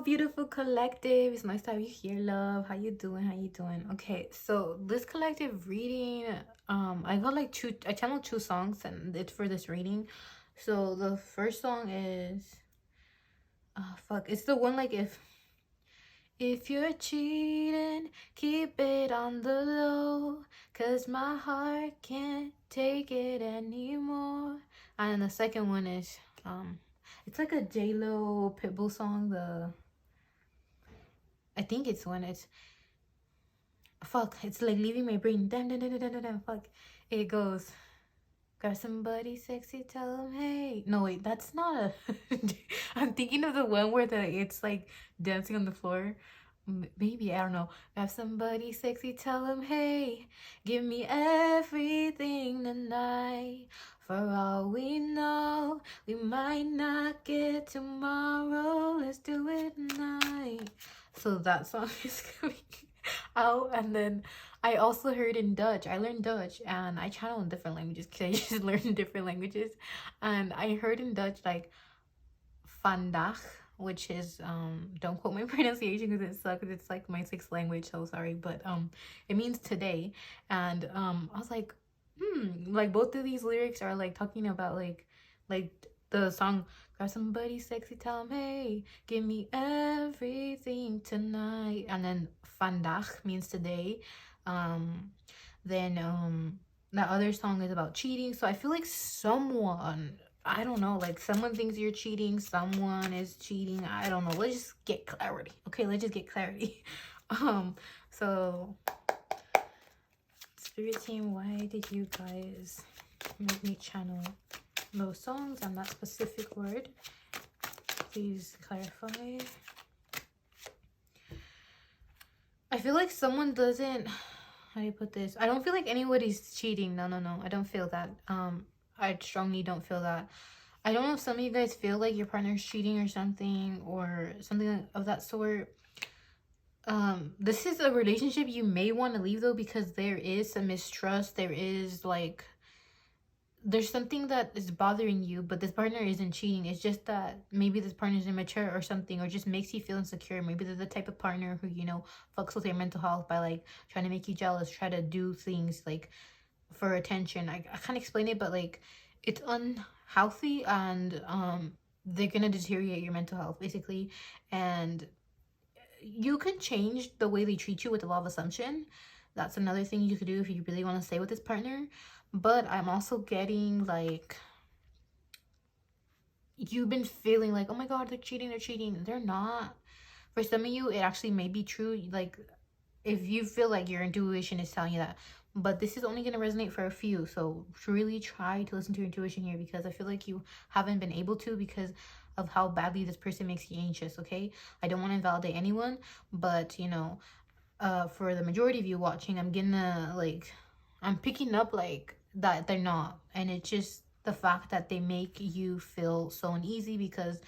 beautiful collective. It's nice to have you here, love. How you doing? How you doing? Okay, so this collective reading, I got like I channeled 2 songs and it's for this reading. So the first song is it's the one like if you're cheating, keep it on the low, 'cause my heart can't take it anymore. And the second one is it's like a J-Lo Pitbull song. I think it's when it's it's like leaving my brain. Damn, damn, damn, damn, damn, damn, fuck. It goes, grab somebody sexy, tell them hey. No, wait, that's not a. I'm thinking of the one where it's like dancing on the floor. Maybe, I don't know. Grab somebody sexy, tell them hey. Give me everything tonight. For all we know, we might not get tomorrow. Let's do it tonight. So that song is coming out. And then I also heard in Dutch. I learned Dutch and I channel in different languages because I just learned different languages. And I heard in Dutch like vandaag, which is don't quote my pronunciation because it sucks. It's like my 6th language, so sorry. But it means today. And I was like, like both of these lyrics are like talking about like the song, grab somebody sexy, tell them hey, give me everything tonight. And then vandaag means today. Then that other song is about cheating. So I feel like someone, I don't know, like someone thinks you're cheating, someone is cheating, I don't know. Let's just get clarity. Okay, let's just get clarity. So Spirit team, why did you guys make me channel those songs and that specific word? Please clarify. I feel like someone doesn't, how do you put this? I don't feel like anybody's cheating. No, I don't feel that. I strongly don't feel that. I don't know if some of you guys feel like your partner's cheating or something of that sort. This is a relationship you may want to leave though, because there is some mistrust. There's something that is bothering you, but this partner isn't cheating. It's just that maybe this partner is immature or something, or just makes you feel insecure. Maybe they're the type of partner who, you know, fucks with your mental health by like trying to make you jealous, try to do things like for attention. I can't explain it, but like it's unhealthy, and they're gonna deteriorate your mental health basically. And you can change the way they treat you with the law of assumption. That's another thing you could do if you really want to stay with this partner. But I'm also getting like, you've been feeling like, oh my god, they're cheating. They're not. For some of you, it actually may be true. Like, if you feel like your intuition is telling you that. But this is only going to resonate for a few. So really try to listen to your intuition here, because I feel like you haven't been able to because of how badly this person makes you anxious, okay? I don't want to invalidate anyone, but, you know, for the majority of you watching, I'm picking up, like, that they're not. And it's just the fact that they make you feel so uneasy because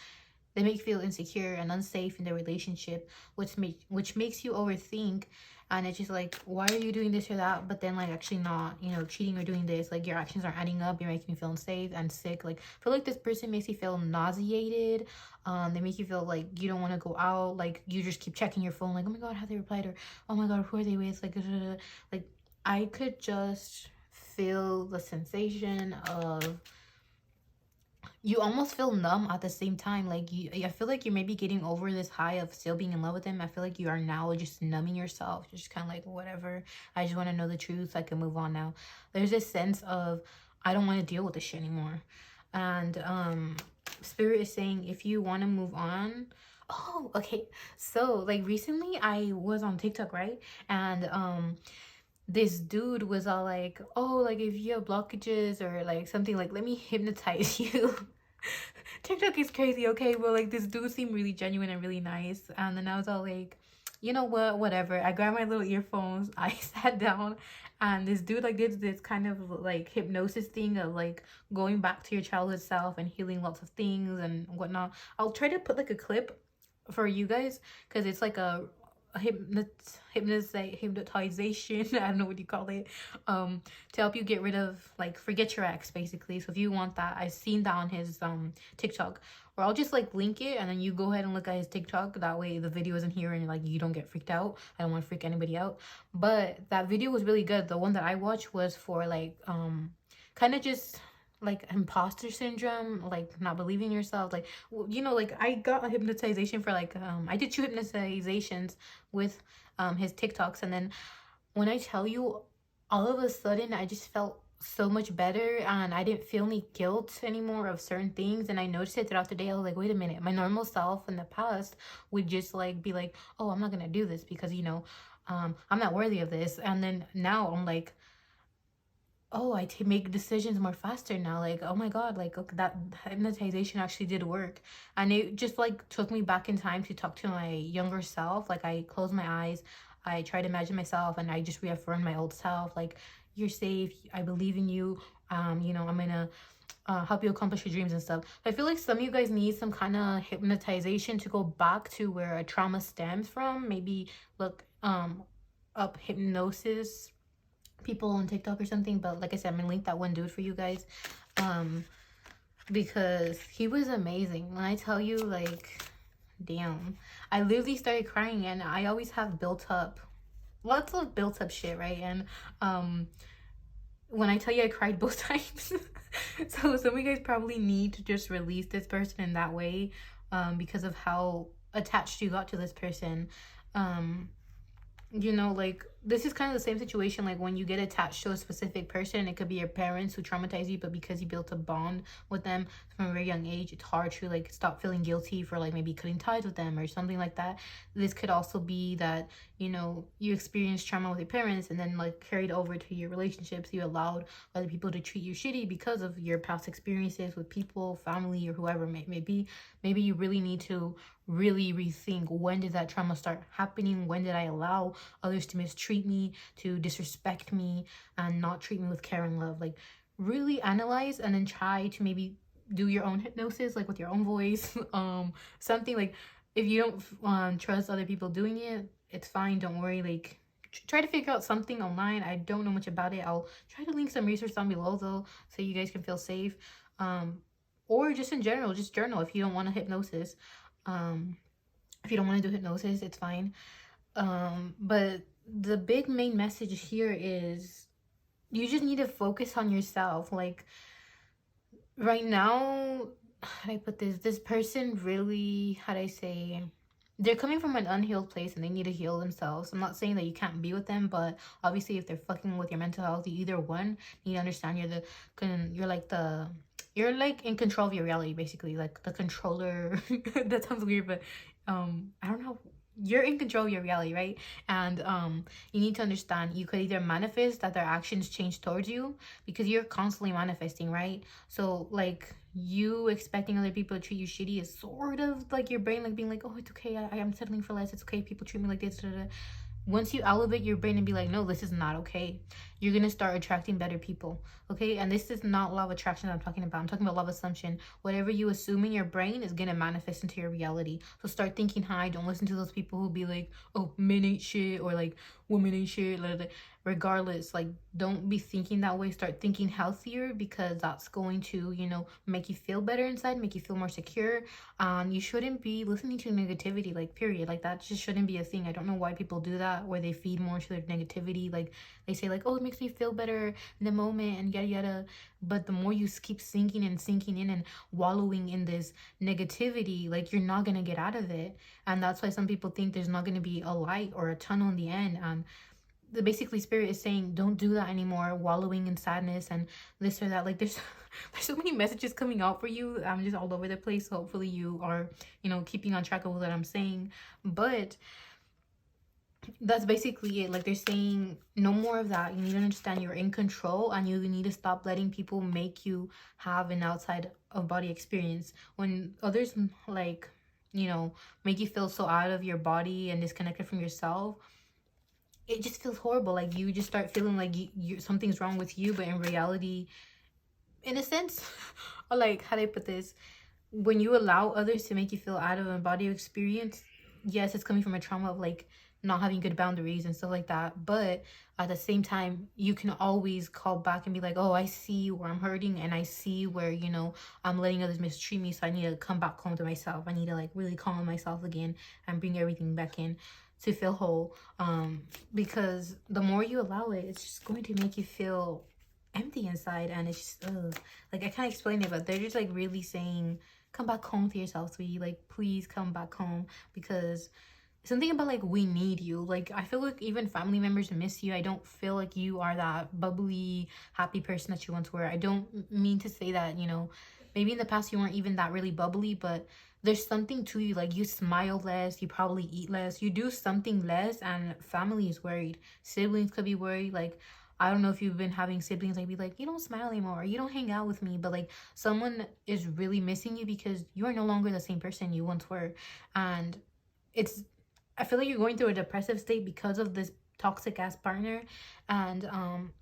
they make you feel insecure and unsafe in their relationship, which makes you overthink. And it's just like, why are you doing this or that? But then like actually not, you know, cheating or doing this, like your actions aren't adding up. You're making me feel unsafe and sick. Like, I feel like this person makes you feel nauseated. They make you feel like you don't want to go out. Like, you just keep checking your phone, like, oh my god, have they replied? Or oh my god, who are they with? Like I could just feel the sensation of, you almost feel numb at the same time. Like, I feel like you're maybe getting over this high of still being in love with them. I feel like you are now just numbing yourself. You're just kind of like, whatever. I just want to know the truth so I can move on now. There's this sense of, I don't want to deal with this shit anymore. And Spirit is saying, if you want to move on. Oh, okay. So, like, recently I was on TikTok, right? And this dude was all like, oh, like, if you have blockages or like something, like, let me hypnotize you. TikTok is crazy, okay? But like, this dude seemed really genuine and really nice. And then I was all like, you know what, whatever. I grabbed my little earphones, I sat down, and this dude like did this kind of like hypnosis thing of like going back to your childhood self and healing lots of things and whatnot. I'll try to put like a clip for you guys, because it's like a hypnotization, I don't know what you call it, to help you get rid of, like, forget your ex basically. So if you want that, I've seen that on his TikTok. or I'll just like link it and then you go ahead and look at his TikTok. That way the video isn't here and like you don't get freaked out. I don't want to freak anybody out. But that video was really good. The one that I watched was for like kind of just like imposter syndrome, like not believing in yourself, like, you know, like I got a hypnotization for like I did 2 hypnotizations with his TikToks, and then when I tell you, all of a sudden I just felt so much better and I didn't feel any guilt anymore of certain things. And I noticed it throughout the day. I was like, wait a minute, my normal self in the past would just like be like, oh, I'm not gonna do this because, you know, I'm not worthy of this. And then now I'm like, oh, I make decisions more faster now. Like, oh my god, like, okay, that hypnotization actually did work. And it just like took me back in time to talk to my younger self. Like, I closed my eyes, I tried to imagine myself, and I just reaffirmed my old self, like, you're safe, I believe in you, you know, I'm gonna help you accomplish your dreams and stuff. I feel like some of you guys need some kind of hypnotization to go back to where a trauma stems from. Maybe look up hypnosis people on TikTok or something. But like I said, I'm gonna link that one dude for you guys, because he was amazing. When I tell you, like, damn, I literally started crying, and I always have built up lots of built up shit, right? And when I tell you I cried both times, so some of you guys probably need to just release this person in that way, because of how attached you got to this person. You know, like, this is kind of the same situation like when you get attached to a specific person. It could be your parents who traumatize you, but because you built a bond with them from a very young age, it's hard to like stop feeling guilty for like maybe cutting ties with them or something like that. This could also be that, you know, you experienced trauma with your parents and then like carried over to your relationships. You allowed other people to treat you shitty because of your past experiences with people, family, or whoever it may be. Maybe you really need to really rethink, when did that trauma start happening? When did I allow others to mistreat me, to disrespect me, and not treat me with care and love? Like, really analyze and then try to maybe do your own hypnosis, like with your own voice. Something like, if you don't trust other people doing it, it's fine, don't worry. Like, try to figure out something online. I don't know much about it. I'll try to link some resources down below though, so you guys can feel safe. Or just in general, just journal if you don't want a hypnosis. If you don't want to do hypnosis, it's fine. But the big main message here is you just need to focus on yourself. Like, right now, how do I put this person really, how do I say, they're coming from an unhealed place and they need to heal themselves. I'm not saying that you can't be with them, but obviously if they're fucking with your mental health, you either one need to understand you're like in control of your reality, basically, like the controller. That sounds weird, but I don't know, you're in control of your reality, right? And you need to understand, you could either manifest that their actions change towards you, because you're constantly manifesting, right? So like, you expecting other people to treat you shitty is sort of like your brain like being like, oh, it's okay, I am settling for less, it's okay, people treat me like this, da, da, da. Once you elevate your brain and be like, no, this is not okay, you're gonna start attracting better people, okay? And this is not law of attraction that I'm talking about. I'm talking about law of assumption. Whatever you assume in your brain is gonna manifest into your reality. So start thinking high. Don't listen to those people who be like, oh, men ain't shit, or like, women ain't shit, blah, blah, blah. Regardless, like, don't be thinking that way. Start thinking healthier, because that's going to, you know, make you feel better inside, make you feel more secure. You shouldn't be listening to negativity, like, period. Like, that just shouldn't be a thing. I don't know why people do that, where they feed more to their negativity. Like, they say like, oh, it makes me feel better in the moment and yada yada. But the more you keep sinking in and wallowing in this negativity, like, you're not gonna get out of it. And that's why some people think there's not gonna be a light or a tunnel in the end. And basically spirit is saying, don't do that anymore, wallowing in sadness and this or that. Like, there's so many messages coming out for you. I'm just all over the place. So hopefully you are, you know, keeping on track of what I'm saying. But that's basically it. Like, they're saying no more of that. You need to understand you're in control, and you need to stop letting people make you have an outside of body experience. When others, like, you know, make you feel so out of your body and disconnected from yourself, it just feels horrible. Like, you just start feeling like you something's wrong with you. But in reality, in a sense, like, how do I put this, when you allow others to make you feel out of a body experience, yes, it's coming from a trauma of like not having good boundaries and stuff like that. But at the same time, you can always call back and be like, oh, I see where I'm hurting, and I see where, you know, I'm letting others mistreat me, so I need to come back home to myself. I need to like really calm myself again and bring everything back in to feel whole. Because the more you allow it, it's just going to make you feel empty inside, and it's just like, I can't explain it, but they're just like really saying, come back home to yourself, sweetie. Like, please come back home, because something about like, we need you. Like, I feel like even family members miss you. I don't feel like you are that bubbly, happy person that you once were. I don't mean to say that, you know, maybe in the past you weren't even that really bubbly, but there's something to you. Like, you smile less, you probably eat less, you do something less, and family is worried. Siblings could be worried. Like, I don't know if you've been having siblings like be like, you don't smile anymore, or you don't hang out with me, but like, someone is really missing you because you are no longer the same person you once were. And it's, I feel like you're going through a depressive state because of this toxic ass partner, and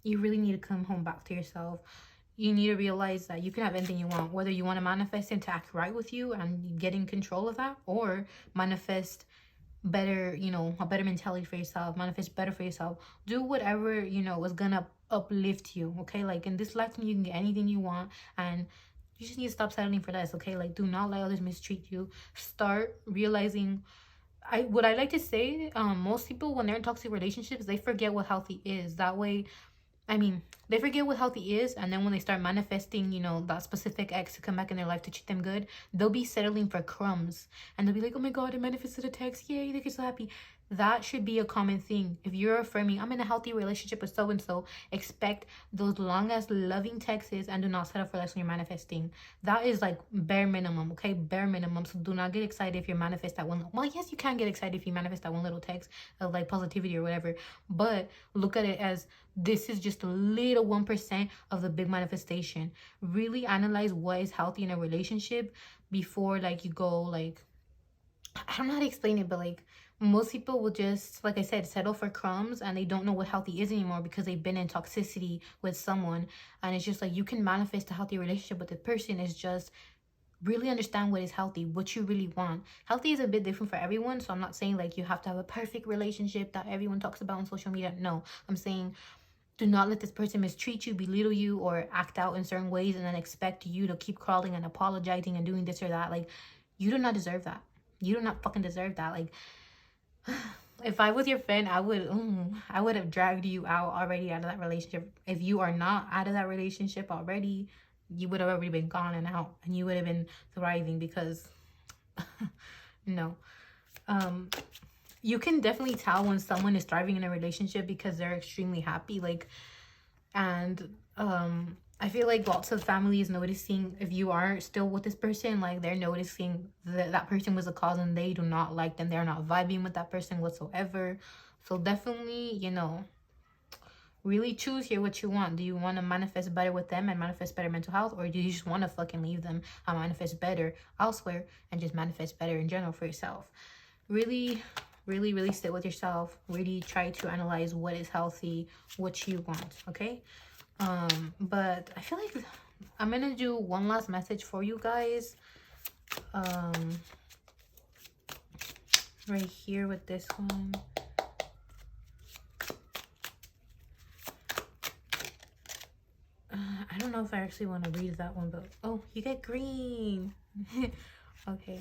you really need to come home back to yourself. You need to realize that you can have anything you want, whether you want to manifest him to act right with you and get in control of that, or manifest better, you know, a better mentality for yourself, manifest better for yourself. Do whatever, you know, is gonna uplift you. Okay, like, in this lifetime you can get anything you want, and you just need to stop settling for less. Okay, like, do not let others mistreat you. Start realizing, what I like to say, most people when they're in toxic relationships, they forget what healthy is. That way, I mean, they forget what healthy is, and then when they start manifesting, you know, that specific ex to come back in their life to treat them good, they'll be settling for crumbs, and they'll be like, oh my god, I manifested a text, yay, they get so happy. That should be a common thing. If you're affirming, I'm in a healthy relationship with so and so, expect those long ass loving texts, and do not settle for less when you're manifesting. That is like bare minimum, okay? Bare minimum. So do not get excited if you manifest that one. Well, yes, you can get excited if you manifest that one little text of like positivity or whatever, but look at it as, this is just a little 1% of the big manifestation. Really analyze what is healthy in a relationship before like you go like, I don't know how to explain it, but like, most people will just, like I said, settle for crumbs, and they don't know what healthy is anymore because they've been in toxicity with someone. And it's just like, you can manifest a healthy relationship with the person. Is just really understand what is healthy, what you really want. Healthy is a bit different for everyone, so I'm not saying like you have to have a perfect relationship that everyone talks about on social media. No, I'm saying, do not let this person mistreat you, belittle you, or act out in certain ways and then expect you to keep crawling and apologizing and doing this or that. Like, you do not deserve that. You do not fucking deserve that. Like, if I was your friend, I would have dragged you out already out of that relationship. If you are not out of that relationship already, you would have already been gone and out, and you would have been thriving, because no. You can definitely tell when someone is thriving in a relationship because they're extremely happy. Like, and I feel like lots of families noticing, if you are still with this person, like, they're noticing that that person was a cause and they do not like them. They're not vibing with that person whatsoever. So definitely, you know, really choose here what you want. Do you want to manifest better with them and manifest better mental health, or do you just want to fucking leave them and manifest better elsewhere and just manifest better in general for yourself? Really, really, really sit with yourself. Really try to analyze what is healthy, what you want, okay? But I feel like I'm gonna do one last message for you guys. Right here with this one. I don't know if I actually want to read that one, but oh, you get green. Okay.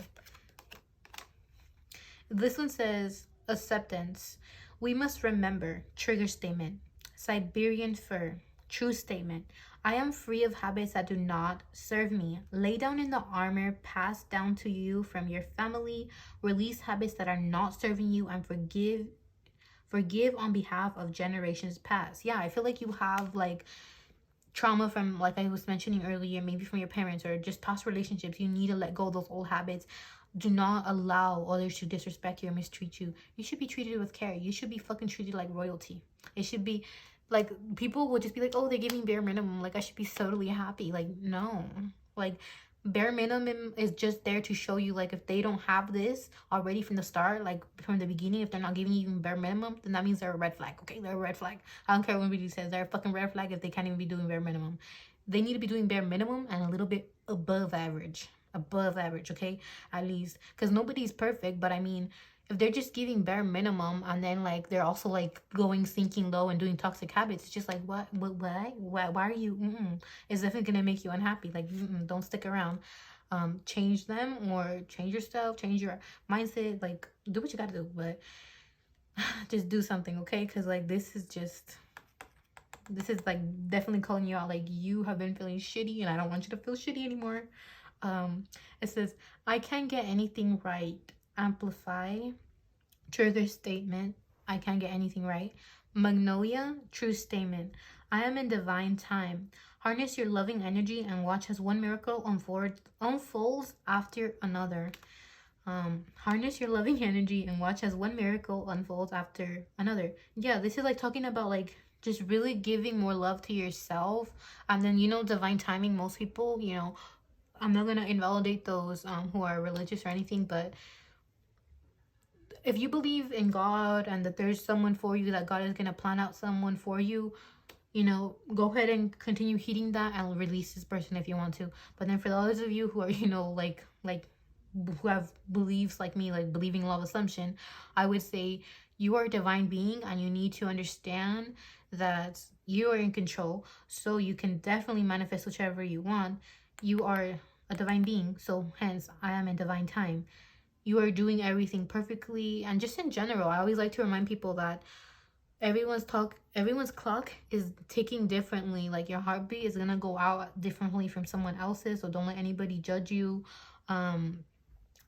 This one says, acceptance. We must remember, trigger statement. Siberian fur, true statement. I am free of habits that do not serve me. Lay down in the armor passed down to you from your family. Release habits that are not serving you, and forgive on behalf of generations past. Yeah, I feel like you have like trauma from, like I was mentioning earlier, maybe from your parents or just past relationships. You need to let go of those old habits. Do not allow others to disrespect you or mistreat you. You should be treated with care. You should be fucking treated like royalty. It should be like, people will just be like, oh, they're giving bare minimum, like I should be totally happy. Like, no. Like, bare minimum is just there to show you, like, if they don't have this already from the start, like from the beginning, if they're not giving you even bare minimum, then that means they're a red flag. Okay, they're a red flag. I don't care what anybody says, they're a fucking red flag if they can't even be doing bare minimum. They need to be doing bare minimum and a little bit above average. above average, okay? At least, because nobody's perfect. But I mean, if they're just giving bare minimum and then like they're also like going sinking low and doing toxic habits, it's just like why are you it's definitely gonna make you unhappy. Like don't stick around. Change them, or change yourself, change your mindset, like do what you gotta do, but just do something, okay? Because like this is like definitely calling you out. Like you have been feeling shitty and I don't want you to feel shitty anymore. It says, I can't get anything right. Amplify. Trigger statement. I can't get anything right. Magnolia. True statement. I am in divine time. Harness your loving energy and watch as one miracle unfolds after another. Harness your loving energy and watch as one miracle unfolds after another. Yeah, this is like talking about like just really giving more love to yourself. And then, you know, divine timing, most people, you know, I'm not gonna invalidate those who are religious or anything, but if you believe in God and that there's someone for you, that God is gonna plan out someone for you, you know, go ahead and continue heeding that and release this person if you want to. But then for those of you who are, you know, like who have beliefs like me, like believing law of assumption, I would say you are a divine being and you need to understand that you are in control, so you can definitely manifest whichever you want. You are a divine being, so hence I am in divine time. You are doing everything perfectly. And just in general, I always like to remind people that everyone's clock is ticking differently. Like your heartbeat is gonna go out differently from someone else's, so don't let anybody judge you.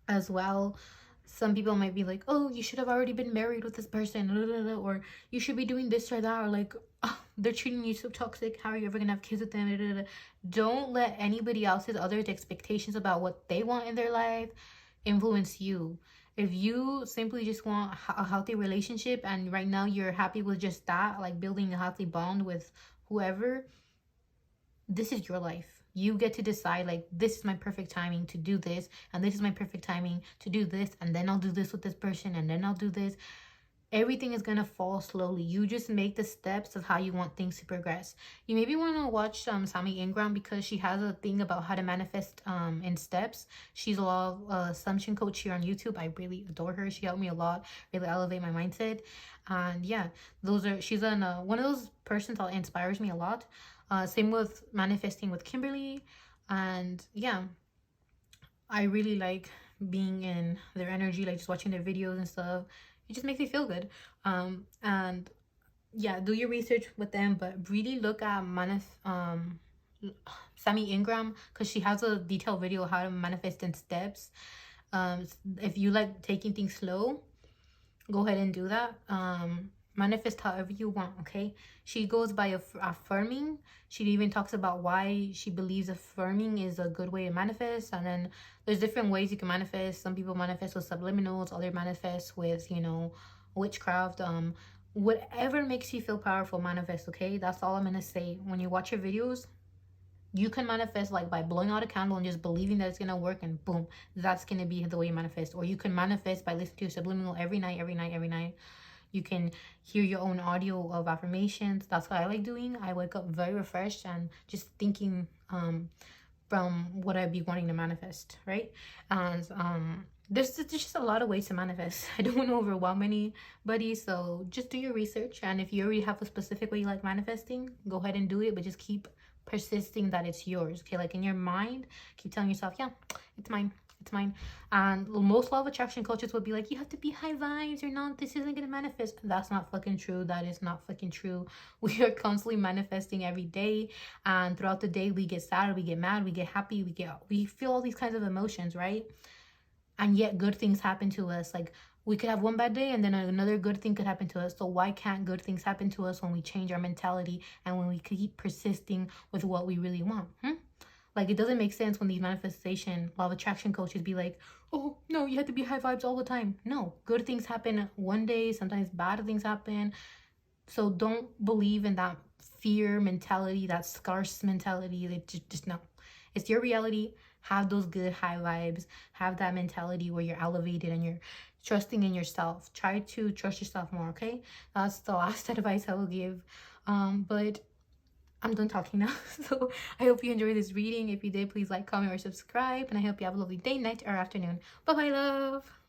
As well, some people might be like, oh, you should have already been married with this person, or you should be doing this or that, or like, oh, they're treating you so toxic, how are you ever gonna have kids with them? Don't let anybody else's others expectations about what they want in their life influence you. If you simply just want a healthy relationship and right now you're happy with just that, like building a healthy bond with whoever, this is your life. You get to decide, like, this is my perfect timing to do this, and this is my perfect timing to do this, and then I'll do this with this person, and then I'll do this. Everything is gonna fall slowly. You just make the steps of how you want things to progress. You maybe want to watch Sami Ingram, because she has a thing about how to manifest in steps. She's a law of assumption coach here on YouTube. I really adore her. She helped me a lot, really elevate my mindset. And yeah, she's one of those persons that inspires me a lot. Same with manifesting with Kimberly. And yeah, I really like being in their energy, like just watching their videos and stuff. It just makes me feel good. And yeah, do your research with them, but really look at Sami Ingram, because she has a detailed video how to manifest in steps. If you like taking things slow, go ahead and do that. Manifest however you want, okay? She goes by affirming. She even talks about why she believes affirming is a good way to manifest. And then there's different ways you can manifest. Some people manifest with subliminals, others manifest with, you know, witchcraft. Whatever makes you feel powerful, manifest, okay? That's all I'm gonna say. When you watch your videos, you can manifest like by blowing out a candle and just believing that it's gonna work, and boom, that's gonna be the way you manifest. Or you can manifest by listening to your subliminal every night. You can hear your own audio of affirmations. That's what I like doing. I wake up very refreshed and just thinking from what I'd be wanting to manifest, right? And there's just a lot of ways to manifest. I don't want to overwhelm anybody, so just do your research. And if you already have a specific way you like manifesting, go ahead and do it, but just keep persisting that it's yours, okay? Like in your mind, keep telling yourself, yeah, it's mine. It's mine. And most law of attraction coaches would be like, you have to be high vibes or not, this isn't gonna manifest. That's not fucking true. That is not fucking true. We are constantly manifesting every day, and throughout the day we get sad, we get mad, we get happy, we feel all these kinds of emotions, right? And yet good things happen to us. Like we could have one bad day and then another good thing could happen to us. So why can't good things happen to us when we change our mentality and when we keep persisting with what we really want? Like, it doesn't make sense when these manifestation law of attraction coaches be like, oh, no, you have to be high vibes all the time. No, good things happen one day. Sometimes bad things happen. So don't believe in that fear mentality, that scarce mentality. That just no. It's your reality. Have those good high vibes. Have that mentality where you're elevated and you're trusting in yourself. Try to trust yourself more, okay? That's the last advice I will give. But I'm done talking now. So I hope you enjoyed this reading. If you did, please like, comment, or subscribe. And I hope you have a lovely day, night, or afternoon. Bye bye, love.